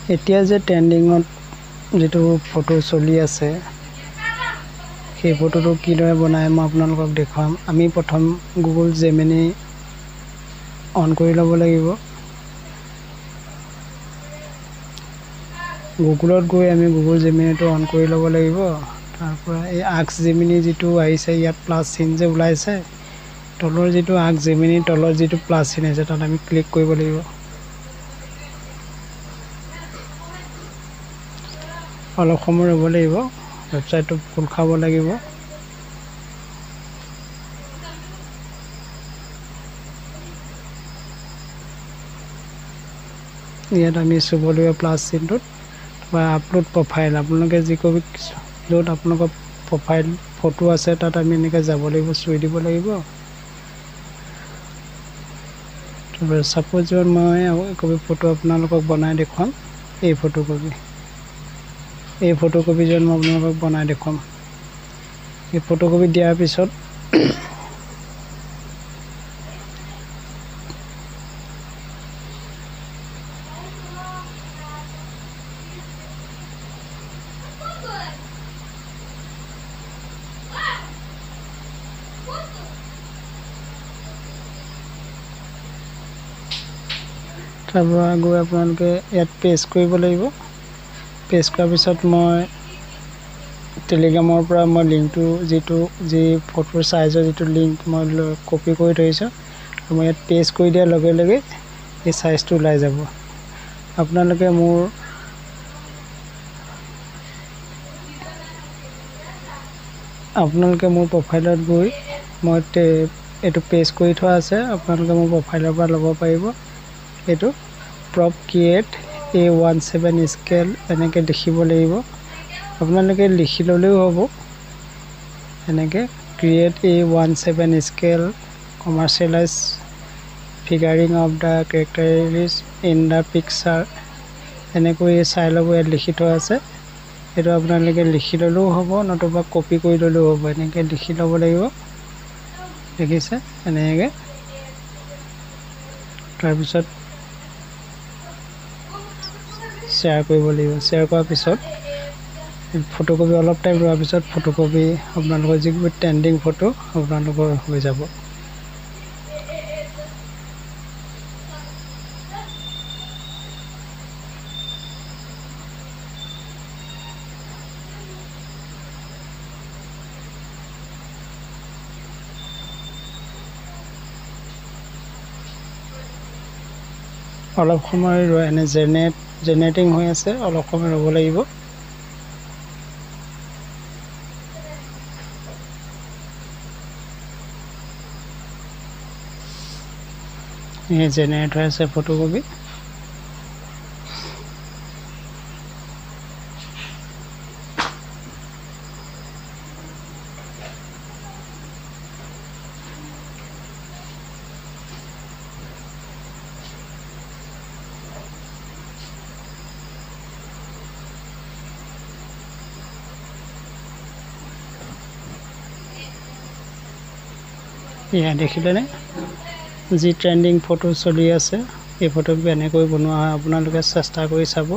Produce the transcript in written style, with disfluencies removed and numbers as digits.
এতিয়া যে ট্ৰেন্ডিঙত যেটো ফটো চলি আছে সেই ফটোটো কিদৰে বনায় মই আপোনালোকক দেখাম। আমি প্ৰথম গুগল জেমিনি অন কৰি ল'ব লাগিব। গুগলত গৈ আমি গুগল জেমিনিটো অন কৰি ল'ব লাগিব। তাৰপৰা এই আস্ক জেমিনি যেটো আহিছে ইয়াত প্লাছ চিন যে ওলাইছে তলৰ যেটো আস্ক জেমিনি তলৰ যেটো প্লাছ চিন আছে তাত আমি ক্লিক কৰিব লাগিব। অলপ সময় ৰ'ব লাগিব, ৱেবছাইটটো খোল খাব লাগিব। ইয়াত আমি চুব লাগিব প্লাছ চিনটোত বা আপলোড প্ৰফাইল আপোনালোকে যিকোনো য'ত আপোনালোকৰ প্ৰফাইল ফটো আছে তাত আমি এনেকৈ যাব লাগিব, চুই দিব লাগিব। তাৰপৰা ছাপ'জ য'ত মই একপি ফটো আপোনালোকক বনাই দেখুৱাম, এই ফটোকপি যেন মই আপোনালোকক বনাই দেখুৱাম। এই ফটোকপি দিয়াৰ পিছত তাৰপৰা গৈ আপোনালোকে ইয়াত পেষ্ট কৰিব লাগিব। পেষ্ট কৰাৰ পিছত মই টেলিগ্ৰামৰ পৰা মই লিংকটো যি ফটোৰ চাইজৰ যিটো লিংক মই কপি কৰি থৈছোঁ আৰু মই ইয়াত পেষ্ট কৰি দিয়াৰ লগে লগে এই চাইজটো ওলাই যাব। আপোনালোকে মোৰ প্ৰফাইলত গৈ মই এইটো পেষ্ট কৰি থোৱা আছে, আপোনালোকে মোৰ প্ৰফাইলৰ পৰা ল'ব পাৰিব। এইটো প্ৰপ ক্ৰিয়েট A17 স্কেল এনেকৈ লিখিব লাগিব। আপোনালোকে লিখি ল'লেও হ'ব। এনেকৈ create A17 scale commercialize figuring of the characters in the picture এনেকৈ চাই ল'ব। ইয়াত লিখি থোৱা আছে, এইটো আপোনালোকে লিখি ল'লেও হ'ব নতুবা কপি কৰি ল'লেও হ'ব। এনেকৈ লিখি ল'ব লাগিব, দেখিছে এনেকৈ। তাৰপিছত শ্বেয়াৰ কৰিব লাগিব। শ্বেয়াৰ কৰাৰ পিছত ফটোকপি অলপ টাইম ৰোৱাৰ পিছত ফটোকপি আপোনালোকৰ যিবোৰ ট্ৰেণ্ডিং ফটো আপোনালোকৰ হৈ যাব। অলপ সময় এনে জেনেৰেটিং হৈ আছে, অলপ সময় ৰ'ব লাগিব। জেনেৰেট হৈ আছে ফটোকপি। এয়া দেখিলেনে যি ট্ৰেণ্ডিং ফটো চলি আছে, এই ফটোকপি এনেকৈ বনোৱা হয়। আপোনালোকে চেষ্টা কৰি চাব।